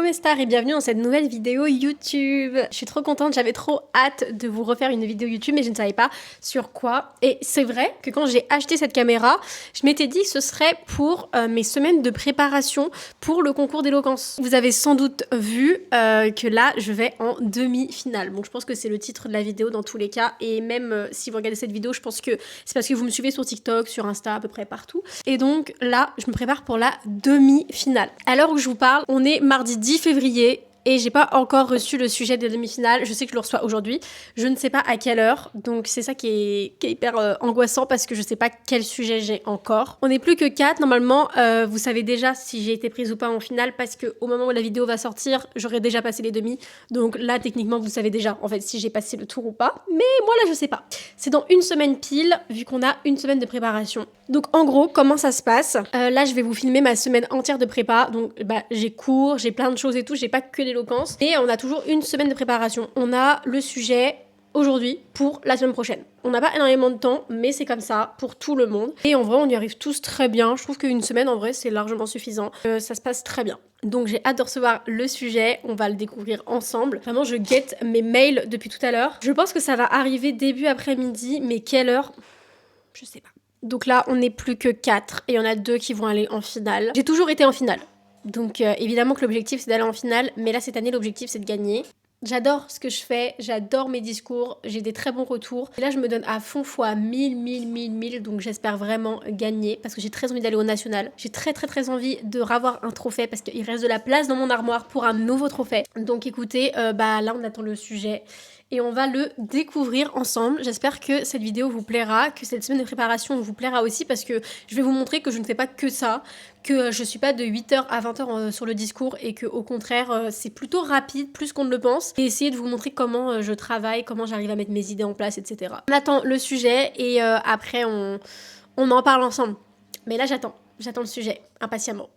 Coucou mes stars et bienvenue dans cette nouvelle vidéo YouTube. Je suis trop contente, j'avais trop hâte de vous refaire une vidéo YouTube mais je ne savais pas sur quoi. Et c'est vrai que quand j'ai acheté cette caméra, je m'étais dit que ce serait pour mes semaines de préparation pour le concours d'éloquence. Vous avez sans doute vu que là je vais en demi-finale. Donc je pense que c'est le titre de la vidéo dans tous les cas. Et même si vous regardez cette vidéo, je pense que c'est parce que vous me suivez sur TikTok, sur Insta, à peu près partout. Et donc là, je me prépare pour la demi-finale. À l'heure où je vous parle, on est mardi 10 février et j'ai pas encore reçu le sujet des demi-finales. Je sais que je le reçois aujourd'hui. Je ne sais pas à quelle heure. Donc c'est ça qui est hyper angoissant parce que je sais pas quel sujet j'ai encore. On n'est plus que 4 normalement. Vous savez déjà si j'ai été prise ou pas en finale parce que au moment où la vidéo va sortir, j'aurai déjà passé les demi. Donc là techniquement vous savez déjà en fait si j'ai passé le tour ou pas. Mais moi là je sais pas. C'est dans une semaine pile vu qu'on a une semaine de préparation. Donc en gros comment ça se passe là je vais vous filmer ma semaine entière de prépa. Donc j'ai cours, j'ai plein de choses et tout. J'ai pas que l'éloquence. Et on a toujours une semaine de préparation. On a le sujet aujourd'hui pour la semaine prochaine. On n'a pas énormément de temps, mais c'est comme ça pour tout le monde. Et en vrai, on y arrive tous très bien. Je trouve qu'une semaine, en vrai, c'est largement suffisant. Ça se passe très bien. Donc j'ai hâte de recevoir le sujet. On va le découvrir ensemble. Vraiment, je guette mes mails depuis tout à l'heure. Je pense que ça va arriver début après-midi, mais quelle heure? Je sais pas. Donc là, on n'est plus que 4 et il y en a 2 qui vont aller en finale. J'ai toujours été en finale. Donc évidemment que l'objectif c'est d'aller en finale, mais là cette année l'objectif c'est de gagner. J'adore ce que je fais, j'adore mes discours, j'ai des très bons retours. Et là je me donne à fond fois 1000, donc j'espère vraiment gagner parce que j'ai très envie d'aller au national. J'ai très envie de ravoir un trophée parce qu'il reste de la place dans mon armoire pour un nouveau trophée. Donc écoutez, là on attend le sujet. Et on va le découvrir ensemble. J'espère que cette vidéo vous plaira, que cette semaine de préparation vous plaira aussi parce que je vais vous montrer que je ne fais pas que ça, que je suis pas de 8h à 20h sur le discours et que au contraire c'est plutôt rapide, plus qu'on ne le pense. Et essayer de vous montrer comment je travaille, comment j'arrive à mettre mes idées en place, etc. On attend le sujet et après on en parle ensemble. Mais là j'attends le sujet impatiemment.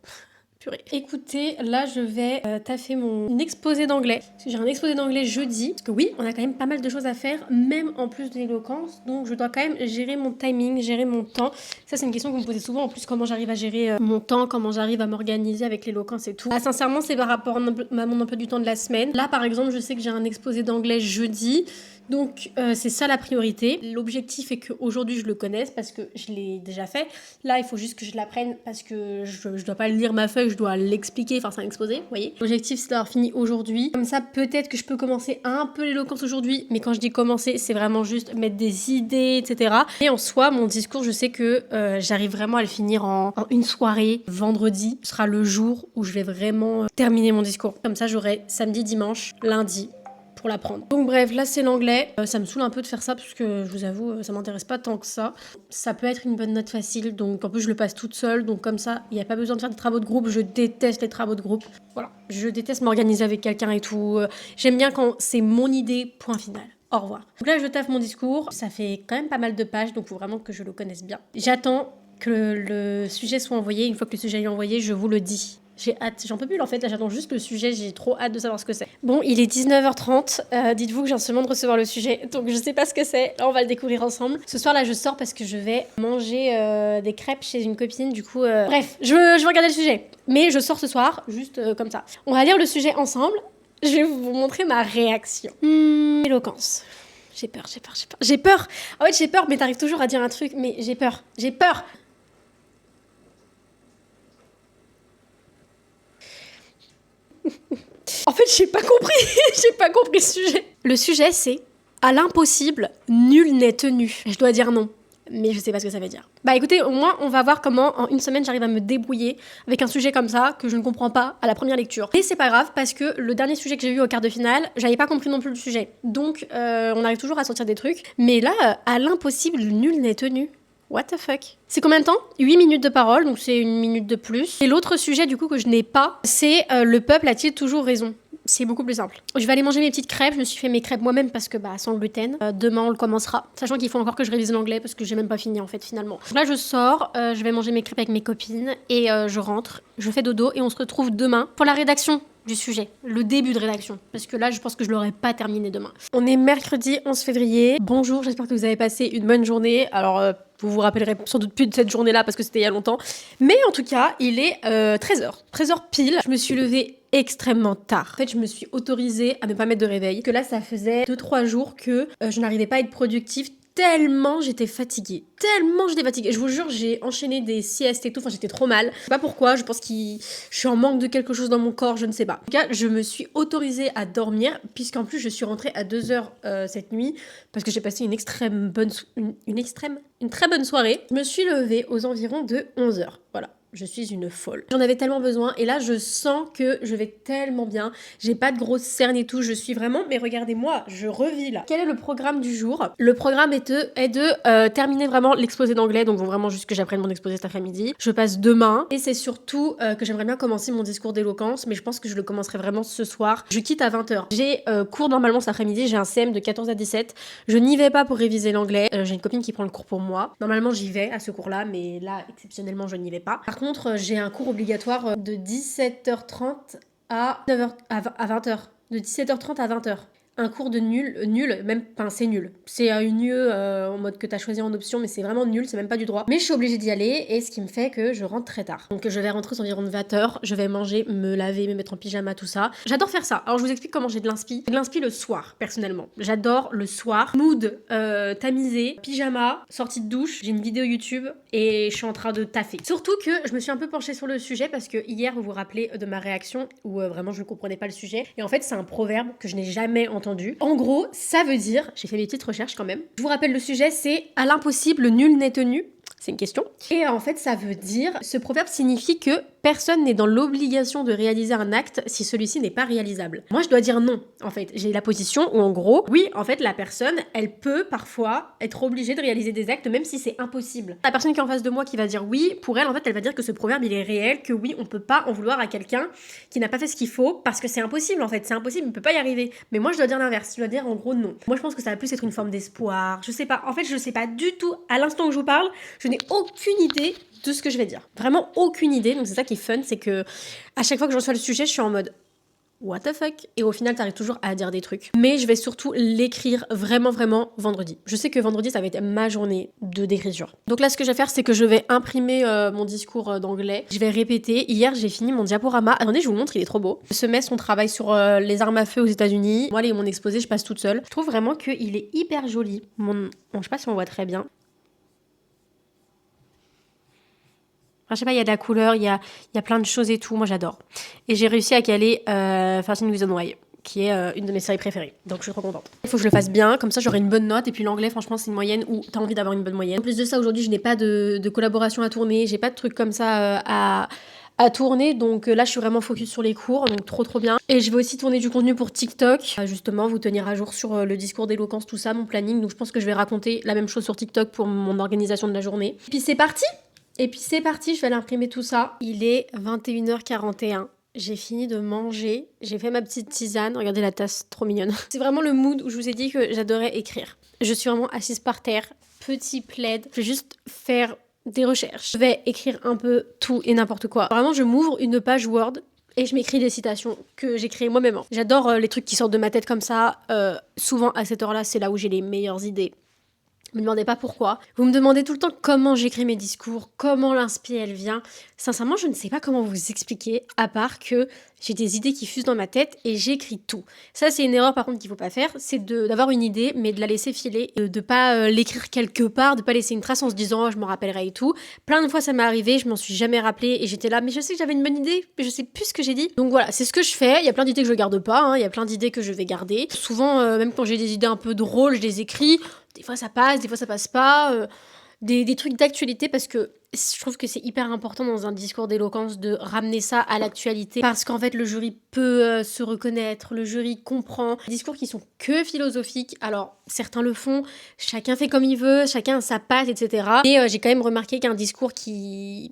Écoutez, là je vais taffer mon exposé d'anglais. Parce que j'ai un exposé d'anglais jeudi. Parce que oui, on a quand même pas mal de choses à faire, même en plus de l'éloquence. Donc je dois quand même gérer mon timing, gérer mon temps. Ça c'est une question que vous me posez souvent. En plus, comment j'arrive à gérer mon temps, comment j'arrive à m'organiser avec l'éloquence et tout. Sincèrement, c'est par rapport à mon emploi du temps de la semaine. Là par exemple, je sais que j'ai un exposé d'anglais jeudi. Donc c'est ça la priorité. L'objectif est qu'aujourd'hui je le connaisse parce que je l'ai déjà fait. Là il faut juste que je l'apprenne parce que je dois pas lire ma feuille, je dois l'expliquer, enfin c'est un exposé, vous voyez. L'objectif c'est d'avoir fini aujourd'hui. Comme ça peut-être que je peux commencer un peu l'éloquence aujourd'hui, mais quand je dis commencer c'est vraiment juste mettre des idées, etc. Et en soi mon discours je sais que j'arrive vraiment à le finir en une soirée. Vendredi sera le jour où je vais vraiment terminer mon discours. Comme ça j'aurai samedi, dimanche, lundi pour l'apprendre. Donc bref, là c'est l'anglais. Ça me saoule un peu de faire ça parce que je vous avoue, ça m'intéresse pas tant que ça. Ça peut être une bonne note facile, donc en plus je le passe toute seule, donc comme ça, il n'y a pas besoin de faire des travaux de groupe. Je déteste les travaux de groupe. Voilà, je déteste m'organiser avec quelqu'un et tout. J'aime bien quand c'est mon idée, point final. Au revoir. Donc là je taffe mon discours. Ça fait quand même pas mal de pages, donc il faut vraiment que je le connaisse bien. J'attends que le sujet soit envoyé. Une fois que le sujet est envoyé, je vous le dis. J'ai hâte, j'en peux plus en fait, là j'attends juste le sujet, j'ai trop hâte de savoir ce que c'est. Bon, il est 19h30, dites-vous que je viens seulement de recevoir le sujet, donc je sais pas ce que c'est, là on va le découvrir ensemble. Ce soir là je sors parce que je vais manger des crêpes chez une copine, du coup... Bref, je vais regarder le sujet, mais je sors ce soir, juste comme ça. On va lire le sujet ensemble, je vais vous montrer ma réaction. Éloquence. J'ai peur. En fait j'ai peur, mais t'arrives toujours à dire un truc, mais j'ai peur. En fait, j'ai pas compris le sujet. Le sujet, c'est à l'impossible, nul n'est tenu. Je dois dire non, mais je sais pas ce que ça veut dire. Bah écoutez, au moins, on va voir comment en une semaine j'arrive à me débrouiller avec un sujet comme ça que je ne comprends pas à la première lecture. Et c'est pas grave parce que le dernier sujet que j'ai eu au quart de finale, j'avais pas compris non plus le sujet. Donc, on arrive toujours à sortir des trucs. Mais là, à l'impossible, nul n'est tenu. What the fuck? C'est combien de temps? 8 minutes de parole, donc c'est une minute de plus. Et l'autre sujet du coup que je n'ai pas, c'est le peuple a-t-il toujours raison? C'est beaucoup plus simple. Je vais aller manger mes petites crêpes, je me suis fait mes crêpes moi-même parce que sans gluten. Demain on le commencera, sachant qu'il faut encore que je révise l'anglais parce que j'ai même pas fini en fait finalement. Donc là je sors, je vais manger mes crêpes avec mes copines et je rentre, je fais dodo et on se retrouve demain pour la rédaction du sujet, le début de rédaction, parce que là je pense que je l'aurai pas terminé demain. On est mercredi 11 février, bonjour, j'espère que vous avez passé une bonne journée. Alors vous vous rappellerez sans doute plus de cette journée-là parce que c'était il y a longtemps, mais en tout cas il est 13h pile. Je me suis levée extrêmement tard. En fait, je me suis autorisée à ne pas mettre de réveil. Que là, ça faisait 2-3 jours que je n'arrivais pas à être productive tellement j'étais fatiguée. Je vous jure, j'ai enchaîné des siestes et tout. Enfin, j'étais trop mal. Je sais pas pourquoi. Je pense que je suis en manque de quelque chose dans mon corps. Je ne sais pas. En tout cas, je me suis autorisée à dormir puisqu'en plus, je suis rentrée à 2h cette nuit parce que j'ai passé une très bonne soirée. Je me suis levée aux environs de 11h. Voilà. Je suis une folle. J'en avais tellement besoin et là je sens que je vais tellement bien. J'ai pas de grosses cernes et tout, je suis vraiment... Mais regardez-moi, je revis là. Quel est le programme du jour? Le programme est de terminer vraiment l'exposé d'anglais, donc vraiment juste que j'apprenne mon exposé cet après-midi. Je passe demain et c'est surtout que j'aimerais bien commencer mon discours d'éloquence, mais je pense que je le commencerai vraiment ce soir. Je quitte à 20h. J'ai cours normalement cet après-midi, j'ai un CM de 14 à 17. Je n'y vais pas pour réviser l'anglais. J'ai une copine qui prend le cours pour moi. Normalement j'y vais à ce cours-là, mais là exceptionnellement je n'y vais pas. Par contre, j'ai un cours obligatoire de 17h30 à 20h. De 17h30 à 20h. Un cours de nul, même, enfin c'est nul. C'est une UE en mode que t'as choisi en option, mais c'est vraiment nul, c'est même pas du droit. Mais je suis obligée d'y aller, et ce qui me fait que je rentre très tard. Donc je vais rentrer aux environs de 20h, je vais manger, me laver, me mettre en pyjama, tout ça. J'adore faire ça. Alors je vous explique comment j'ai de l'inspi. J'ai de l'inspi le soir, personnellement. J'adore le soir. Mood tamisé, pyjama, sortie de douche, j'ai une vidéo YouTube, et je suis en train de taffer. Surtout que je me suis un peu penchée sur le sujet, parce que hier, vous vous rappelez de ma réaction, où vraiment je ne comprenais pas le sujet. Et en fait, c'est un proverbe que je n'ai jamais entendu. En gros, ça veut dire, j'ai fait mes petites recherches quand même. Je vous rappelle le sujet, c'est à l'impossible, nul n'est tenu. C'est une question. Et en fait, ça veut dire, ce proverbe signifie que personne n'est dans l'obligation de réaliser un acte si celui-ci n'est pas réalisable. Moi, je dois dire non, en fait. J'ai la position où, en gros, oui, en fait, la personne, elle peut parfois être obligée de réaliser des actes, même si c'est impossible. La personne qui est en face de moi qui va dire oui, pour elle, en fait, elle va dire que ce proverbe, il est réel, que oui, on peut pas en vouloir à quelqu'un qui n'a pas fait ce qu'il faut, parce que c'est impossible, en fait. C'est impossible, il peut pas y arriver. Mais moi, je dois dire l'inverse. Je dois dire, en gros, non. Moi, je pense que ça va plus être une forme d'espoir. Je sais pas. En fait, je sais pas du tout. À l'instant où je vous parle, je n'ai aucune idée de ce que je vais dire. Vraiment aucune idée. Donc c'est ça qui est fun, c'est que à chaque fois que je reçois le sujet, je suis en mode what the fuck? Et au final, t'arrives toujours à dire des trucs. Mais je vais surtout l'écrire vraiment vendredi. Je sais que vendredi, ça va être ma journée d'écriture. Donc là, ce que je vais faire, c'est que je vais imprimer mon discours d'anglais. Je vais répéter. Hier, j'ai fini mon diaporama. Attendez, je vous montre, il est trop beau. Ce semestre, on travaille sur les armes à feu aux États-Unis. Moi, mon exposé, je passe toute seule. Je trouve vraiment qu'il est hyper joli. Bon, je sais pas si on voit très bien. Enfin, je sais pas, il y a de la couleur, il y a plein de choses et tout, moi j'adore. Et j'ai réussi à caler 13 Reasons Why, qui est une de mes séries préférées. Donc je suis trop contente. Il faut que je le fasse bien, comme ça j'aurai une bonne note. Et puis l'anglais, franchement, c'est une moyenne où t'as envie d'avoir une bonne moyenne. En plus de ça, aujourd'hui, je n'ai pas de collaboration à tourner, j'ai pas de trucs comme ça à tourner, donc là je suis vraiment focus sur les cours, donc trop bien. Et je vais aussi tourner du contenu pour TikTok, justement vous tenir à jour sur le discours d'éloquence, tout ça, mon planning. Donc je pense que je vais raconter la même chose sur TikTok pour mon organisation de la journée. Puis c'est parti. Je vais aller imprimer tout ça. Il est 21h41. J'ai fini de manger, j'ai fait ma petite tisane. Regardez la tasse, trop mignonne. C'est vraiment le mood où je vous ai dit que j'adorais écrire. Je suis vraiment assise par terre, petit plaid. Je vais juste faire des recherches. Je vais écrire un peu tout et n'importe quoi. Vraiment, je m'ouvre une page Word et je m'écris des citations que j'ai créées moi-même. J'adore les trucs qui sortent de ma tête comme ça. Souvent, à cette heure-là, c'est là où j'ai les meilleures idées. Me demandez pas pourquoi. Vous me demandez tout le temps comment j'écris mes discours, comment l'inspi elle vient. Sincèrement, je ne sais pas comment vous expliquer, à part que j'ai des idées qui fusent dans ma tête et j'écris tout. Ça, c'est une erreur par contre qu'il faut pas faire, c'est d'avoir une idée, mais de la laisser filer, de pas l'écrire quelque part, de pas laisser une trace en se disant oh, je m'en rappellerai et tout. Plein de fois ça m'est arrivé, je m'en suis jamais rappelé et j'étais là, mais je sais que j'avais une bonne idée, mais je sais plus ce que j'ai dit. Donc voilà, c'est ce que je fais. Il y a plein d'idées que je garde pas, il y a plein d'idées que je vais garder. Souvent, même quand j'ai des idées un peu drôles, je les écris. Des fois ça passe, des fois ça passe pas. Des trucs d'actualité parce que je trouve que c'est hyper important dans un discours d'éloquence de ramener ça à l'actualité parce qu'en fait le jury peut se reconnaître, le jury comprend. Des discours qui sont que philosophiques, alors certains le font, chacun fait comme il veut, chacun a sa patte, etc. Et j'ai quand même remarqué qu'un discours qui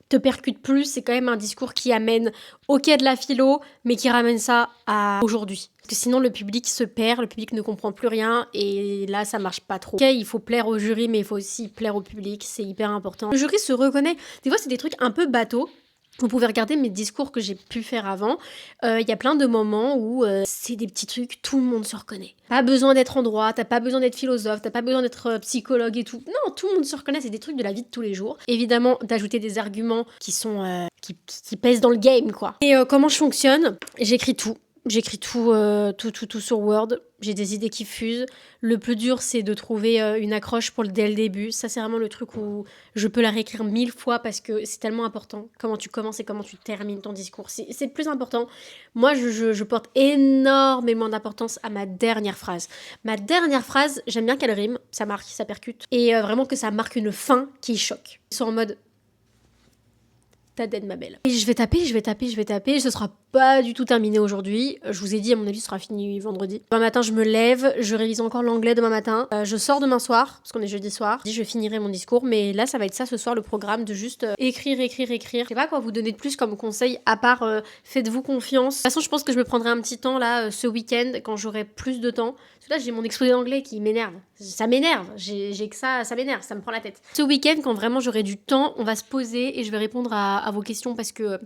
te percute plus, c'est quand même un discours qui amène de la philo, mais qui ramène ça à aujourd'hui. Parce que sinon, le public se perd, le public ne comprend plus rien, et là, ça marche pas trop. Ok, il faut plaire au jury, mais il faut aussi plaire au public, c'est hyper important. Le jury se reconnaît. Des fois, c'est des trucs un peu bateaux, Vous pouvez regarder mes discours que j'ai pu faire avant. Il y a plein de moments où c'est des petits trucs, tout le monde se reconnaît. Pas besoin d'être en droit, t'as pas besoin d'être philosophe, t'as pas besoin d'être psychologue et tout. Non, tout le monde se reconnaît, c'est des trucs de la vie de tous les jours. Évidemment, d'ajouter des arguments qui sont qui pèsent dans le game, quoi. Et comment je fonctionne? J'écris tout. J'écris tout sur Word. J'ai des idées qui fusent. Le plus dur, c'est de trouver une accroche dès le début. Ça, c'est vraiment le truc où je peux la réécrire 1000 fois parce que c'est tellement important. Comment tu commences et comment tu termines ton discours. C'est le plus important. Moi, je porte énormément d'importance à ma dernière phrase. Ma dernière phrase, j'aime bien qu'elle rime. Ça marque, ça percute. Et vraiment que ça marque une fin qui choque. Ils sont en mode... T'as dead, ma belle. Et je vais taper. Ce sera pas du tout terminé aujourd'hui. Je vous ai dit, à mon avis, ce sera fini vendredi. Demain matin, je me lève, je révise encore l'anglais demain matin. Je sors demain soir, parce qu'on est jeudi soir. Je finirai mon discours, mais là, ça va être ça ce soir, le programme de juste écrire. Je sais pas quoi vous donner de plus comme conseil, à part faites-vous confiance. De toute façon, je pense que je me prendrai un petit temps là, ce week-end, quand j'aurai plus de temps. Parce que là, j'ai mon exposé d'anglais qui m'énerve. Ça m'énerve. J'ai que ça m'énerve, ça me prend la tête. Ce week-end, quand vraiment j'aurai du temps, on va se poser et je vais répondre à vos questions parce que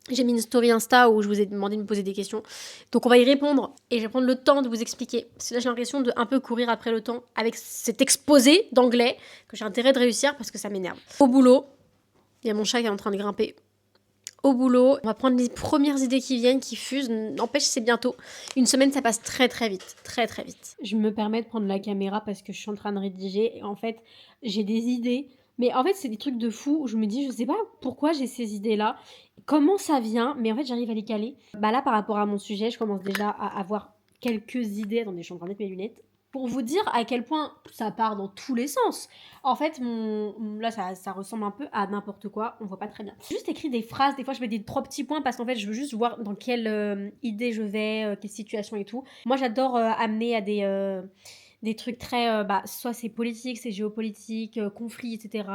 j'ai mis une story Insta où je vous ai demandé de me poser des questions. Donc on va y répondre et je vais prendre le temps de vous expliquer. Parce que là j'ai l'impression de un peu courir après le temps avec cet exposé d'anglais que j'ai intérêt de réussir parce que ça m'énerve. Au boulot, il y a mon chat qui est en train de grimper. Au boulot, on va prendre les premières idées qui viennent, qui fusent. N'empêche, c'est bientôt. Une semaine, ça passe très très vite. Très très vite. Je me permets de prendre la caméra parce que je suis en train de rédiger. Et en fait, j'ai des idées. Mais en fait, c'est des trucs de fou où je me dis, je sais pas pourquoi j'ai ces idées-là. Comment ça vient, mais en fait, j'arrive à les caler. Bah là, par rapport à mon sujet, je commence déjà à avoir quelques idées. Attendez, je suis en train de mettre mes lunettes. Pour vous dire à quel point ça part dans tous les sens. En fait, là, ça ressemble un peu à n'importe quoi. On voit pas très bien. J'ai juste écrit des phrases. Des fois, je mets des 3 petits points parce qu'en fait, je veux juste voir dans quelle idée je vais, quelle situation et tout. Moi, j'adore amener à des trucs très... soit c'est politique, c'est géopolitique, conflit, etc.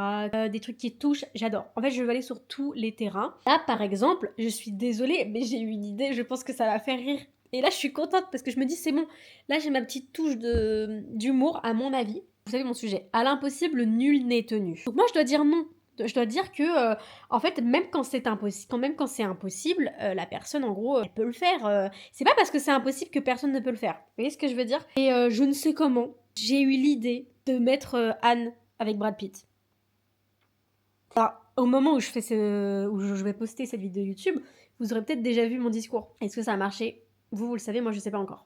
Des trucs qui touchent, j'adore. En fait, je veux aller sur tous les terrains. Là, par exemple, je suis désolée, mais j'ai eu une idée. Je pense que ça va faire rire. Et là, je suis contente parce que je me dis, c'est bon. Là, j'ai ma petite touche d'humour, à mon avis. Vous savez mon sujet. À l'impossible, nul n'est tenu. Donc moi, je dois dire non. Je dois dire que, en fait, même quand c'est impossible, la personne, en gros, elle peut le faire. C'est pas parce que c'est impossible que personne ne peut le faire. Vous voyez ce que je veux dire? Et je ne sais comment, j'ai eu l'idée de mettre Anne avec Brad Pitt. Alors, au moment où je vais poster cette vidéo YouTube, vous aurez peut-être déjà vu mon discours. Est-ce que ça a marché? Vous le savez, moi je sais pas encore.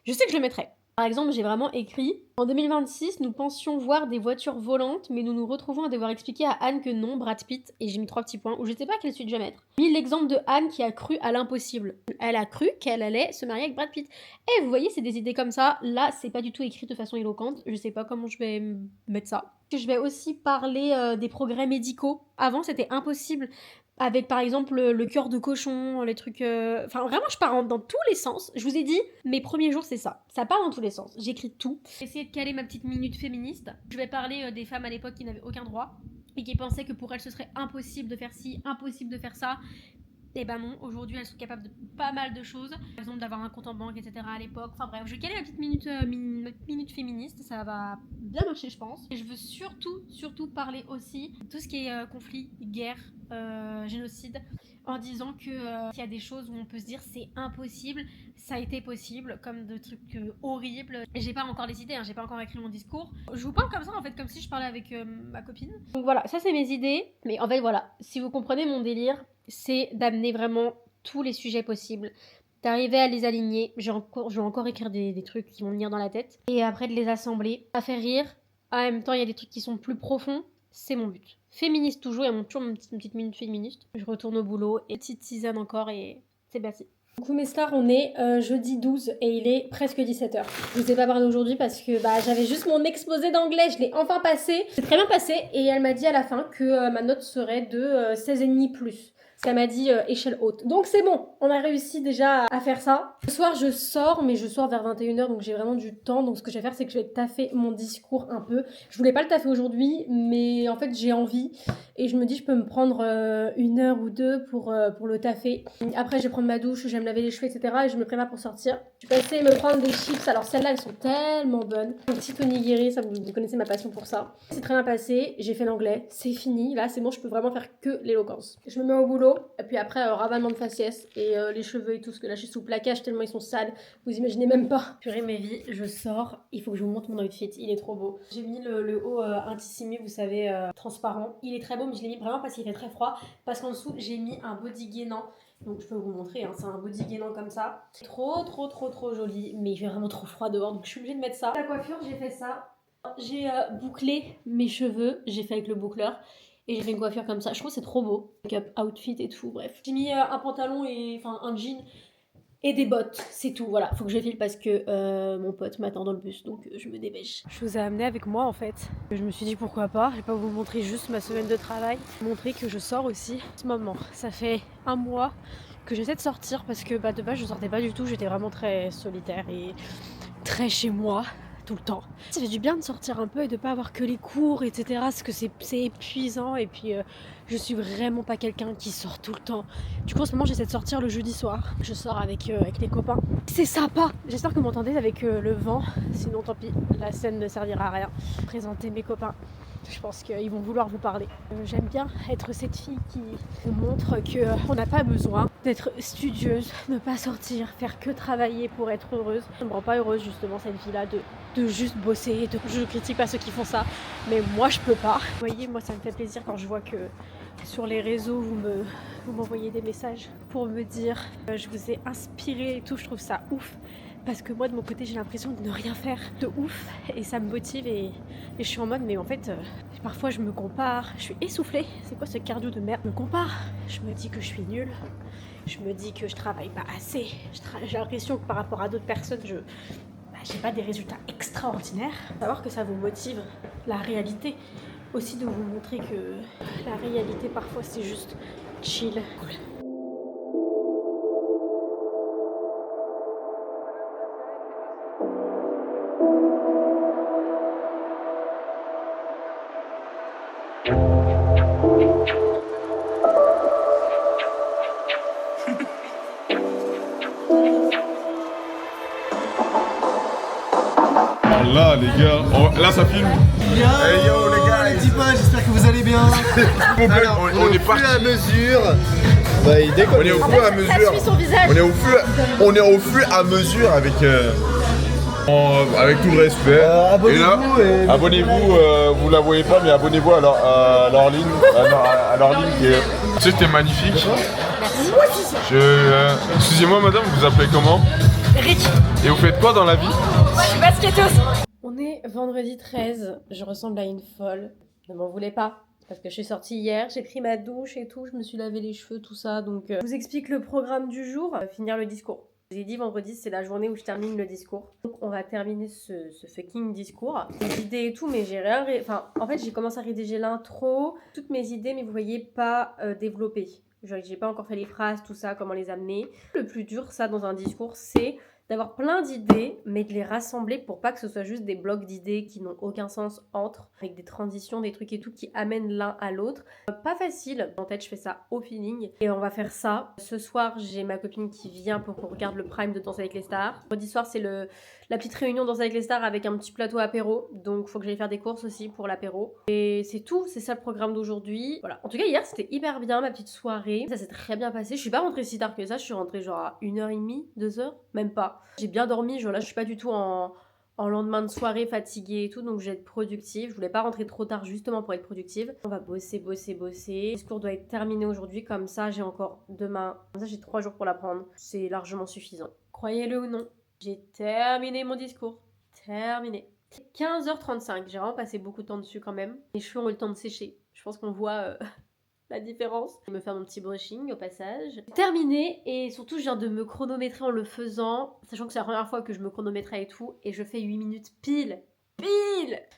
Je sais que je le mettrai. Par exemple, j'ai vraiment écrit « En 2026, nous pensions voir des voitures volantes, mais nous nous retrouvons à devoir expliquer à Anne que non, Brad Pitt. » Et j'ai mis 3 petits points, où je sais pas quelle suite je vais mettre. J'ai mis l'exemple de Anne qui a cru à l'impossible. Elle a cru qu'elle allait se marier avec Brad Pitt. Et vous voyez, c'est des idées comme ça. Là, c'est pas du tout écrit de façon éloquente. Je sais pas comment je vais mettre ça. Je vais aussi parler des progrès médicaux. Avant, c'était impossible. Avec par exemple le cœur de cochon, les trucs... Enfin vraiment je pars dans tous les sens. Je vous ai dit, mes premiers jours c'est ça. Ça part dans tous les sens. J'écris tout. J'ai essayé de caler ma petite minute féministe. Je vais parler des femmes à l'époque qui n'avaient aucun droit et qui pensaient que pour elles ce serait impossible de faire ci, impossible de faire ça. Et ben non, aujourd'hui elles sont capables de pas mal de choses. Par exemple d'avoir un compte en banque, etc. à l'époque. Enfin bref, je vais caler ma petite minute féministe, ça va bien marcher je pense. Et je veux surtout parler aussi de tout ce qui est conflit, guerre, génocide, en disant que qu'il y a des choses où on peut se dire c'est impossible, ça a été possible, comme de trucs horribles. J'ai pas encore les idées, j'ai pas encore écrit mon discours. Je vous parle comme ça en fait, comme si je parlais avec ma copine. Donc voilà, ça c'est mes idées. Mais en fait voilà, si vous comprenez mon délire, c'est d'amener vraiment tous les sujets possibles, d'arriver à les aligner. Je vais encore écrire des trucs qui vont me venir dans la tête. Et après de les assembler, à faire rire. En même temps, il y a des trucs qui sont plus profonds. C'est mon but. Féministe toujours, il y a toujours une petite minute féministe. Je retourne au boulot et petite tisane encore et c'est parti. Coucou mes stars, on est jeudi 12 et il est presque 17h. Je vous ai pas parlé aujourd'hui parce que j'avais juste mon exposé d'anglais, je l'ai enfin passé. C'est très bien passé et elle m'a dit à la fin que ma note serait de 16,5 plus. Ça m'a dit échelle haute. Donc c'est bon, on a réussi déjà à faire ça. Ce soir je sors, mais je sors vers 21h, donc j'ai vraiment du temps. Donc ce que je vais faire, c'est que je vais taffer mon discours un peu. Je voulais pas le taffer aujourd'hui, mais en fait j'ai envie. Et je me dis je peux me prendre 1 heure ou 2 pour le taffer. Après je vais prendre ma douche, je vais me laver les cheveux, etc. Et je me prépare pour sortir. Je vais passer me prendre des chips. Alors celles-là, elles sont tellement bonnes. Un petit onigiri, ça vous connaissez ma passion pour ça. C'est très bien passé, j'ai fait l'anglais, c'est fini. Là c'est bon, je peux vraiment faire que l'éloquence. Je me mets au boulot. vidéo. Et puis après, ravalement de faciès et les cheveux et tout, parce que là, je suis sous plaquage tellement ils sont sales. Vous imaginez même pas. Purée, mes vies, je sors. Il faut que je vous montre mon outfit. Il est trop beau. J'ai mis le haut Intissimi, vous savez, transparent. Il est très beau, mais je l'ai mis vraiment parce qu'il fait très froid. Parce qu'en dessous, j'ai mis un body gainant. Donc je peux vous montrer, hein, c'est un body gainant comme ça. Trop joli, mais il fait vraiment trop froid dehors, donc je suis obligée de mettre ça. La coiffure, j'ai fait ça. J'ai bouclé mes cheveux, j'ai fait avec le boucleur. Et j'ai fait une coiffure comme ça, je trouve que c'est trop beau. Make-up, outfit et tout, bref. J'ai mis un pantalon et enfin un jean et des bottes, c'est tout. Voilà, faut que je file parce que mon pote m'attend dans le bus, donc je me dépêche. Je vous ai amené avec moi en fait. Je me suis dit pourquoi pas, je vais pas vous montrer juste ma semaine de travail, montrer que je sors aussi en ce moment. Ça fait un mois que j'essaie de sortir parce que de base je sortais pas du tout, j'étais vraiment très solitaire et très chez moi. Tout le temps. Ça fait du bien de sortir un peu et de pas avoir que les cours, etc. Parce que c'est épuisant et puis je suis vraiment pas quelqu'un qui sort tout le temps. Du coup en ce moment j'essaie de sortir le jeudi soir. Je sors avec les copains. C'est sympa. J'espère que vous m'entendez avec le vent. Sinon tant pis, la scène ne servira à rien. Présenter mes copains. Je pense qu'ils vont vouloir vous parler. J'aime bien être cette fille qui vous montre qu'on n'a pas besoin d'être studieuse, ne pas sortir, faire que travailler pour être heureuse. Ça me rend pas heureuse justement cette vie-là de juste bosser. Je critique pas ceux qui font ça, mais moi je peux pas. Vous voyez, moi ça me fait plaisir quand je vois que sur les réseaux vous m'envoyez des messages pour me dire je vous ai inspiré et tout. Je trouve ça ouf. Parce que moi de mon côté j'ai l'impression de ne rien faire de ouf et ça me motive et je suis en mode mais en fait parfois je me compare, je suis essoufflée, c'est quoi ce cardio de merde, je me compare, je me dis que je suis nulle, je me dis que je travaille pas assez, j'ai l'impression que par rapport à d'autres personnes j'ai pas des résultats extraordinaires. Savoir que ça vous motive la réalité, aussi de vous montrer que la réalité parfois c'est juste chill, cool. Là les gars, là ça filme. Hey yo les gars, les petits potes, j'espère que vous allez bien. Alors, on est parti à mesure. Bah, il déconne. On est au fur et à mesure. Ça suit son visage. On est au fur et à mesure avec avec tout le respect. Abonnez-vous et là, abonnez-vous, vous la voyez pas mais abonnez-vous à leur ligne, à leur ligne qui est. C'était magnifique. Excusez-moi madame, vous vous appelez comment? Rick. Et vous faites quoi dans la vie? Moi, je suis basketteuse. On est vendredi 13, je ressemble à une folle. Ne m'en voulez pas, parce que je suis sortie hier, j'ai pris ma douche et tout, je me suis lavé les cheveux, tout ça. Donc, je vous explique le programme du jour. Finir le discours. Je vous ai dit, vendredi, c'est la journée où je termine le discours. Donc, on va terminer ce fucking discours. Des idées et tout, mais j'ai rien... Enfin, en fait, j'ai commencé à rédiger l'intro, toutes mes idées, mais vous voyez, pas développées. Genre, j'ai pas encore fait les phrases, tout ça, comment les amener. Le plus dur, ça, dans un discours, c'est d'avoir plein d'idées, mais de les rassembler pour pas que ce soit juste des blocs d'idées qui n'ont aucun sens entre, avec des transitions, des trucs et tout qui amènent l'un à l'autre. Pas facile. En tête, je fais ça au feeling. Et on va faire ça. Ce soir, j'ai ma copine qui vient pour qu'on regarde le prime de Danse avec les stars. Vendredi soir, c'est la petite réunion Danse avec les stars avec un petit plateau apéro. Donc, faut que j'aille faire des courses aussi pour l'apéro. Et c'est tout. C'est ça le programme d'aujourd'hui. Voilà. En tout cas, hier, c'était hyper bien, ma petite soirée. Ça s'est très bien passé. Je suis pas rentrée si tard que ça. Je suis rentrée genre à 1h30, 2h, même pas. J'ai bien dormi, genre là je suis pas du tout en lendemain de soirée fatiguée et tout, donc je vais être productive. Je voulais pas rentrer trop tard justement pour être productive. On va bosser. Le discours doit être terminé aujourd'hui, comme ça j'ai encore demain. Comme ça j'ai 3 jours pour l'apprendre. C'est largement suffisant. Croyez-le ou non, j'ai terminé mon discours. Terminé. 15h35, j'ai vraiment passé beaucoup de temps dessus quand même. Les cheveux ont eu le temps de sécher. Je pense qu'on voit... la différence. Je vais me faire mon petit brushing au passage. Terminé, et surtout je viens de me chronométrer en le faisant, sachant que c'est la première fois que je me chronométrais et tout, et je fais 8 minutes pile.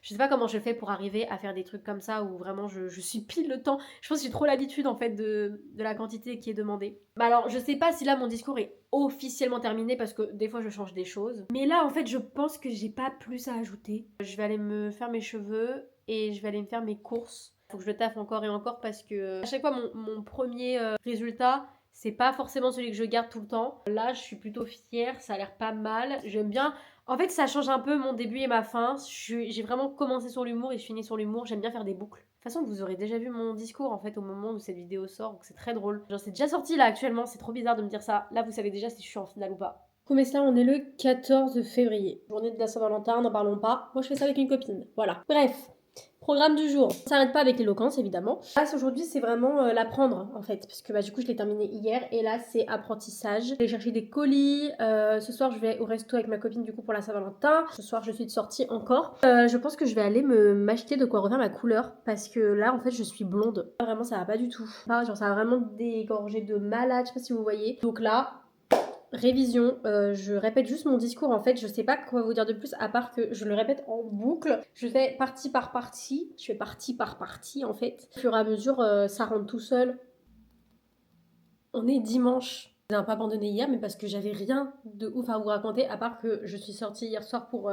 Je sais pas comment je fais pour arriver à faire des trucs comme ça où vraiment je suis pile le temps. Je pense que j'ai trop l'habitude en fait de la quantité qui est demandée. Bah alors je sais pas si là mon discours est officiellement terminé parce que des fois je change des choses. Mais là en fait je pense que j'ai pas plus à ajouter. Je vais aller me faire mes cheveux et je vais aller me faire mes courses. Faut que je le taffe encore et encore parce que à chaque fois mon premier résultat c'est pas forcément celui que je garde tout le temps. Là je suis plutôt fière, ça a l'air pas mal. J'aime bien En fait, ça change un peu mon début et ma fin. J'ai vraiment commencé sur l'humour et je finis sur l'humour. J'aime bien faire des boucles. De toute façon, vous aurez déjà vu mon discours en fait au moment où cette vidéo sort, donc c'est très drôle. Genre, c'est déjà sorti là actuellement, c'est trop bizarre de me dire ça. Là, vous savez déjà si je suis en finale ou pas. Mais cela, on est le 14 février. Journée de la Saint-Valentin, n'en parlons pas. Moi, je fais ça avec une copine. Voilà. Bref. Programme du jour. Ça s'arrête pas avec l'éloquence, évidemment. Là, aujourd'hui, c'est vraiment l'apprendre, en fait. Parce que, du coup, je l'ai terminé hier. Et là, c'est apprentissage. Je vais chercher des colis. Ce soir, je vais au resto avec ma copine, du coup, pour la Saint-Valentin. Ce soir, je suis de sortie encore. Je pense que je vais aller m'acheter de quoi refaire ma couleur. Parce que là, en fait, je suis blonde. Vraiment, ça va pas du tout. Enfin, genre, ça va vraiment dégorger de malade. Je sais pas si vous voyez. Donc là... Révision, je répète juste mon discours en fait, je sais pas quoi vous dire de plus à part que je le répète en boucle. Je fais partie par partie, je fais partie par partie en fait. Au fur et à mesure, ça rentre tout seul. On est dimanche. Je n'ai pas abandonné hier, mais parce que j'avais rien de ouf à vous raconter à part que je suis sortie hier soir pour...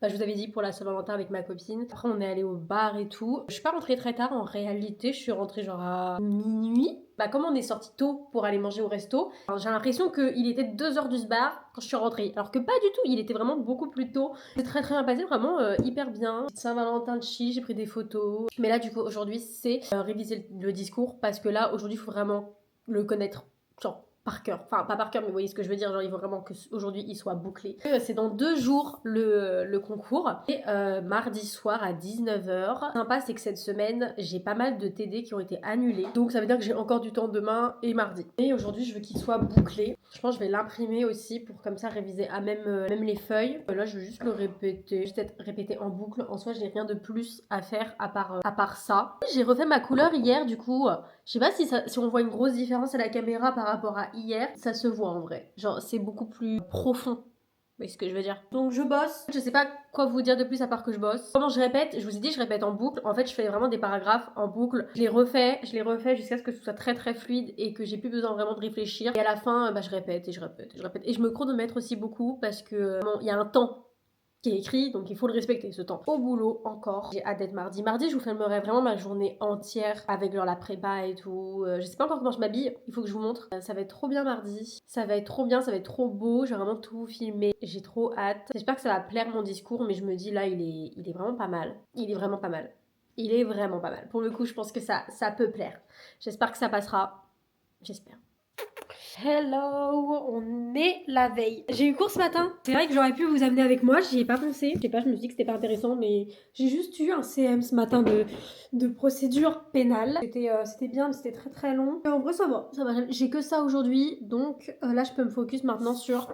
je vous avais dit pour la Saint-Valentin avec ma copine. Après, on est allé au bar et tout. Je suis pas rentrée très tard en réalité. Je suis rentrée genre à minuit. Comme on est sorti tôt pour aller manger au resto, j'ai l'impression qu'il était 2h du bar quand je suis rentrée. Alors que pas du tout, il était vraiment beaucoup plus tôt. C'est très très bien passé, vraiment hyper bien. Saint-Valentin de chi, j'ai pris des photos. Mais là, du coup, aujourd'hui, c'est réviser le discours parce que là, aujourd'hui, il faut vraiment le connaître. Genre, par cœur. Enfin, pas par cœur, mais vous voyez ce que je veux dire. Genre, il faut vraiment qu'aujourd'hui, il soit bouclé. C'est dans 2 jours le concours. Et mardi soir à 19h. Sympa, c'est que cette semaine, j'ai pas mal de TD qui ont été annulés. Donc, ça veut dire que j'ai encore du temps demain et mardi. Et aujourd'hui, je veux qu'il soit bouclé. Je pense que je vais l'imprimer aussi pour comme ça réviser à même les feuilles. Là, je veux juste le répéter. Juste être répété en boucle. En soi, j'ai rien de plus à faire à part ça. J'ai refait ma couleur hier, du coup. Je sais pas si on voit une grosse différence à la caméra par rapport à hier. Ça se voit en vrai. Genre, c'est beaucoup plus profond. Vous voyez ce que je veux dire? Donc je bosse. Je sais pas quoi vous dire de plus à part que je bosse. Comment je répète? Je vous ai dit, je répète en boucle. En fait, je fais vraiment des paragraphes en boucle. Je les refais jusqu'à ce que ce soit très très fluide et que j'ai plus besoin vraiment de réfléchir. Et à la fin, je répète et je répète et je répète. Et je me chronomètre aussi beaucoup parce que il y a un temps qui est écrit, donc il faut le respecter ce temps. Au boulot encore, j'ai hâte d'être mardi. Mardi, je vous filmerai vraiment ma journée entière avec la prépa et tout. Je sais pas encore comment je m'habille, il faut que je vous montre. Ça va être trop bien mardi, ça va être trop bien, ça va être trop beau, j'ai vraiment tout filmé, j'ai trop hâte. J'espère que ça va plaire mon discours, mais je me dis là, il est vraiment pas mal. Il est vraiment pas mal. Il est vraiment pas mal. Pour le coup, je pense que ça peut plaire. J'espère que ça passera. J'espère. Hello, on est la veille. J'ai eu cours ce matin. C'est vrai que j'aurais pu vous amener avec moi, j'y ai pas pensé. Je sais pas, je me suis dit que c'était pas intéressant, mais j'ai juste eu un CM ce matin de procédure pénale. C'était bien, mais c'était très très long. Et en vrai, ça va. J'ai que ça aujourd'hui, donc là, je peux me focus maintenant sur